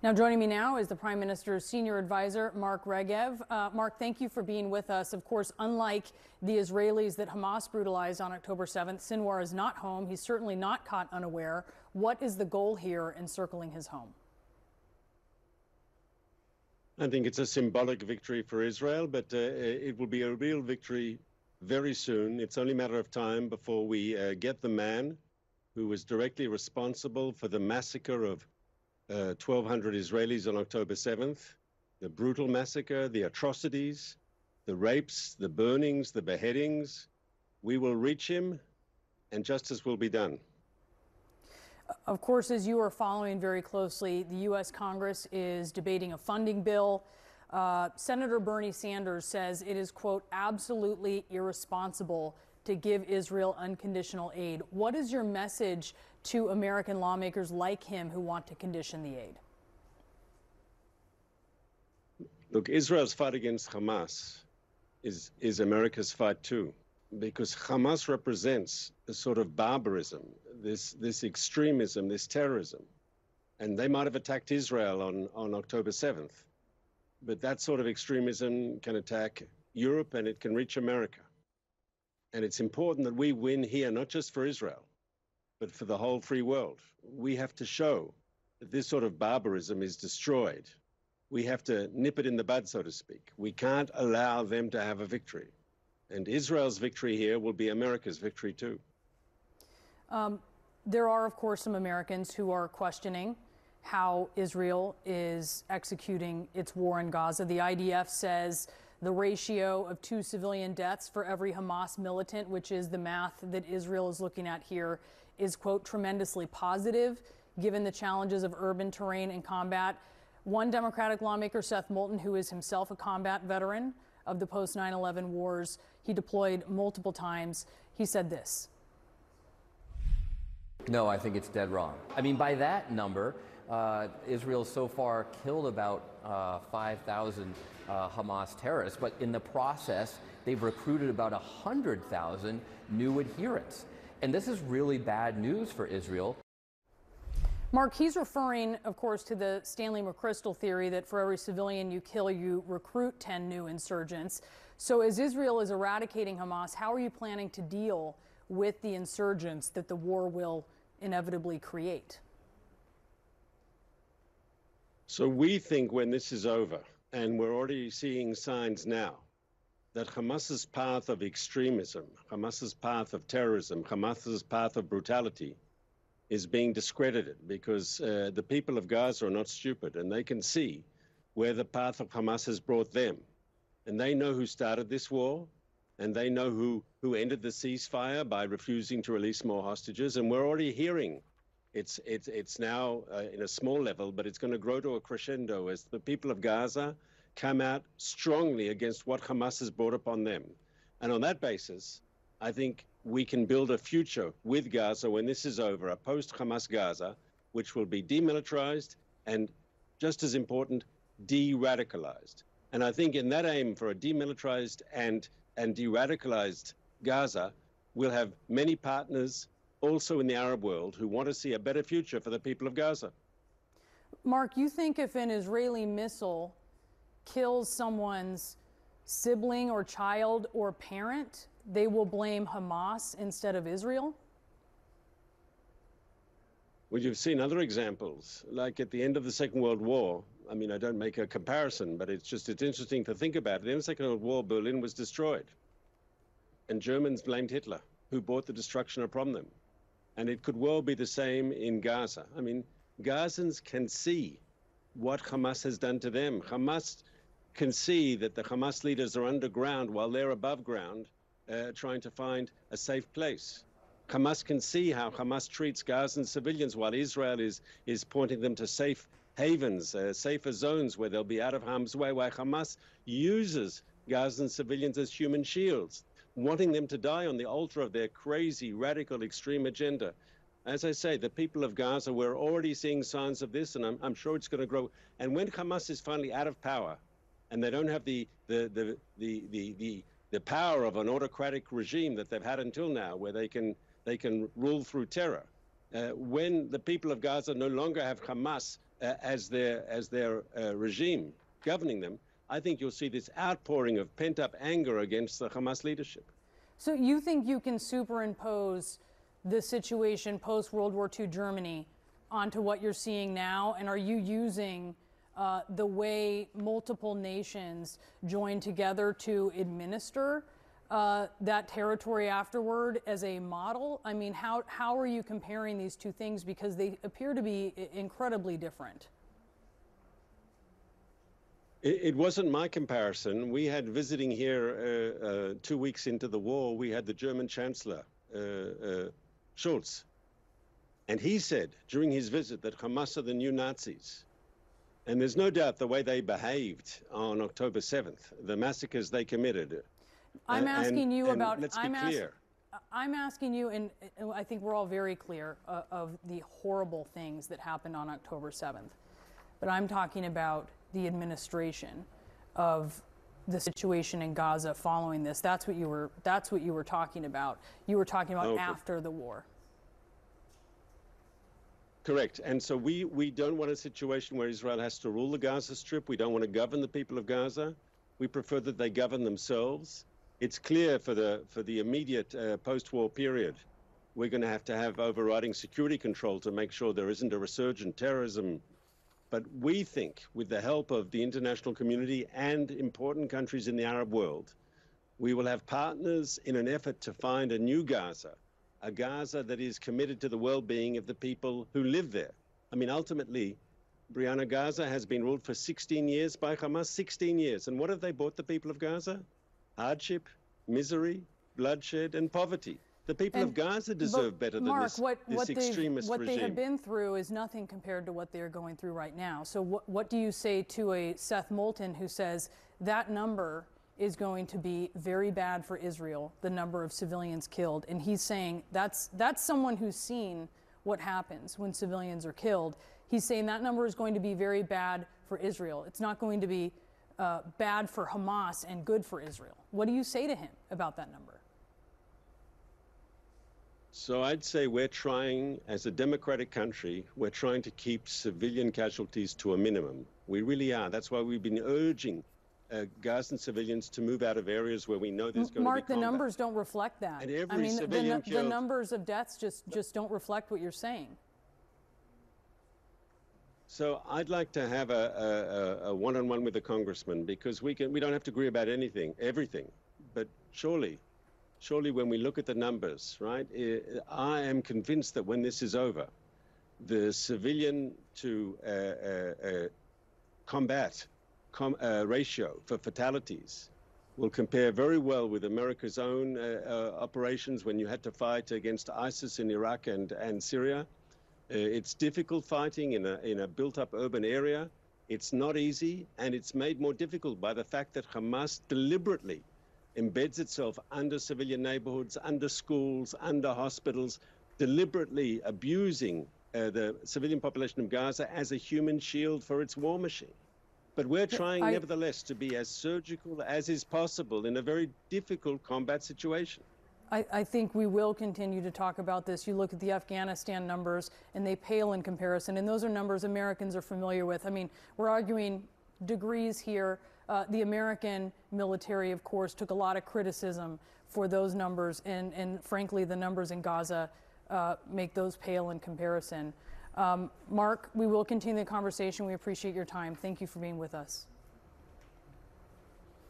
Now, joining me now is the Prime Minister's senior advisor, Mark Regev. Mark, thank you for being with us. Of course, unlike the Israelis that Hamas brutalized on October 7th, Sinwar is not home. He's certainly not caught unaware. What is the goal here in circling his home? I think it's a symbolic victory for Israel, but it will be a real victory very soon. It's only a matter of time before we get the man who was directly responsible for the massacre of 1,200 Israelis on October 7th, the brutal massacre, the atrocities, the rapes, the burnings, the beheadings. We will reach him and justice will be done. Of course, as you are following very closely, the U.S. Congress is debating a funding bill. Senator Bernie Sanders says it is, quote, absolutely irresponsible to give Israel unconditional aid. What is your message to American lawmakers like him who want to condition the aid? Look, Israel's fight against Hamas is America's fight too, because Hamas represents a sort of barbarism, this extremism, this terrorism. And they might have attacked Israel on October 7th, but that sort of extremism can attack Europe and it can reach America. And it's important that we win here, not just for Israel, but for the whole free world. We have to show that this sort of barbarism is destroyed. We have to nip it in the bud, so to speak. We can't allow them to have a victory. And Israel's victory here will be America's victory too. There are, of course, some Americans who are questioning how Israel is executing its war in Gaza. The IDF says the ratio of 2 civilian deaths for every Hamas militant, which is the math that Israel is looking at here, is, quote, tremendously positive, given the challenges of urban terrain and combat. One Democratic lawmaker, Seth Moulton, who is himself a combat veteran of the post 9/11 wars, he deployed multiple times. He said this. No, I think it's dead wrong. I mean, by that number, Israel so far killed about 5,000 Hamas terrorists, but in the process, they've recruited about 100,000 new adherents. And this is really bad news for Israel. Mark, he's referring, of course, to the Stanley McChrystal theory that for every civilian you kill, you recruit 10 new insurgents. So as Israel is eradicating Hamas, how are you planning to deal with the insurgents that the war will inevitably create? So we think when this is over, and we're already seeing signs now, that Hamas's path of extremism, Hamas's path of terrorism, Hamas's path of brutality is being discredited because the people of Gaza are not stupid and they can see where the path of Hamas has brought them. And they know who started this war and they know who ended the ceasefire by refusing to release more hostages. And we're already hearing it's now in a small level, but it's going to grow to a crescendo as the people of Gaza come out strongly against what Hamas has brought upon them. And on that basis, I think we can build a future with Gaza when this is over, a post-Hamas Gaza, which will be demilitarized and, just as important, de-radicalized. And I think in that aim for a demilitarized and de-radicalized Gaza, we'll have many partners also in the Arab world who want to see a better future for the people of Gaza. Mark, you think if an Israeli missile kills someone's sibling or child or parent, they will blame Hamas instead of Israel? Well, you've seen other examples, like at the end of the Second World War. I mean, I don't make a comparison, but it's interesting to think about. At the end of the Second World War, Berlin was destroyed. And Germans blamed Hitler, who brought the destruction upon them. And it could well be the same in Gaza. I mean, Gazans can see what Hamas has done to them. Hamas can see that the Hamas leaders are underground while they're above ground, trying to find a safe place. Hamas can see how Hamas treats Gazan civilians while Israel is pointing them to safe havens, safer zones where they'll be out of harm's way, while Hamas uses Gazan civilians as human shields, wanting them to die on the altar of their crazy, radical, extreme agenda. As I say, the people of Gaza, we're already seeing signs of this, and I'm sure it's going to grow. And when Hamas is finally out of power, and they don't have the power of an autocratic regime that they've had until now, where they can rule through terror, when the people of Gaza no longer have Hamas as their regime governing them, I think you'll see this outpouring of pent-up anger against the Hamas leadership. So you think you can superimpose the situation post-World War II Germany onto what you're seeing now? And are you using the way multiple nations join together to administer that territory afterward as a model? I mean, how are you comparing these two things? Because they appear to be incredibly different. It wasn't my comparison. We had visiting here 2 weeks into the war, we had the German Chancellor, Schulz. And he said during his visit that Hamas are the new Nazis. And there's no doubt the way they behaved on October 7th, the massacres they committed. I'm asking you about. Let's be clear. I'm asking you, and I think we're all very clear of the horrible things that happened on October 7th. But I'm talking about the administration of the situation in Gaza following this. That's what you were talking about. You were talking about after the war. Correct. And so we don't want a situation where Israel has to rule the Gaza Strip. We don't want to govern the people of Gaza. We prefer that they govern themselves. It's clear for the immediate post-war period, we're going to have overriding security control to make sure there isn't a resurgent terrorism. But we think, with the help of the international community and important countries in the Arab world, we will have partners in an effort to find a new Gaza, a Gaza that is committed to the well-being of the people who live there. I mean, ultimately, Brianna, Gaza has been ruled for 16 years by Hamas, 16 years. And what have they brought the people of Gaza? Hardship, misery, bloodshed, and poverty. The people of Gaza deserve better than this extremist regime. What they have been through is nothing compared to what they are going through right now. So what do you say to a Seth Moulton who says that number is going to be very bad for Israel, the number of civilians killed? And he's saying that's someone who's seen what happens when civilians are killed. He's saying that number is going to be very bad for Israel. It's not going to be bad for Hamas and good for Israel. What do you say to him about that number? So I'd say we're trying, as a democratic country, we're trying to keep civilian casualties to a minimum. We really are. That's why we've been urging Gazan civilians to move out of areas where we know there's going to be combat. Mark, the numbers don't reflect that. And every I mean, civilian the numbers of deaths just don't reflect what you're saying. So I'd like to have a one-on-one with the congressman, because we don't have to agree about everything, but surely when we look at the numbers, right, I am convinced that when this is over, the civilian to combat ratio for fatalities will compare very well with America's own operations when you had to fight against ISIS in Iraq and Syria. It's difficult fighting in a built-up urban area. It's not easy, and it's made more difficult by the fact that Hamas deliberately embeds itself under civilian neighborhoods, under schools, under hospitals, deliberately abusing the civilian population of Gaza as a human shield for its war machine. But we're trying, nevertheless, to be as surgical as is possible in a very difficult combat situation. I think we will continue to talk about this. You look at the Afghanistan numbers, and they pale in comparison, and those are numbers Americans are familiar with. I mean, we're arguing degrees here. The American military, of course, took a lot of criticism for those numbers, and frankly, the numbers in Gaza make those pale in comparison. Mark, we will continue the conversation. We appreciate your time. Thank you for being with us.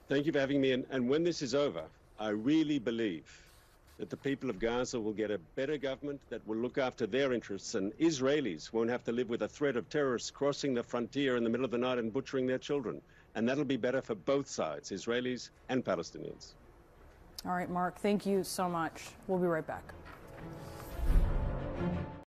Thank you for having me. And when this is over, I really believe that the people of Gaza will get a better government that will look after their interests, and Israelis won't have to live with a threat of terrorists crossing the frontier in the middle of the night and butchering their children. And that'll be better for both sides, Israelis and Palestinians. All right, Mark, thank you so much. We'll be right back.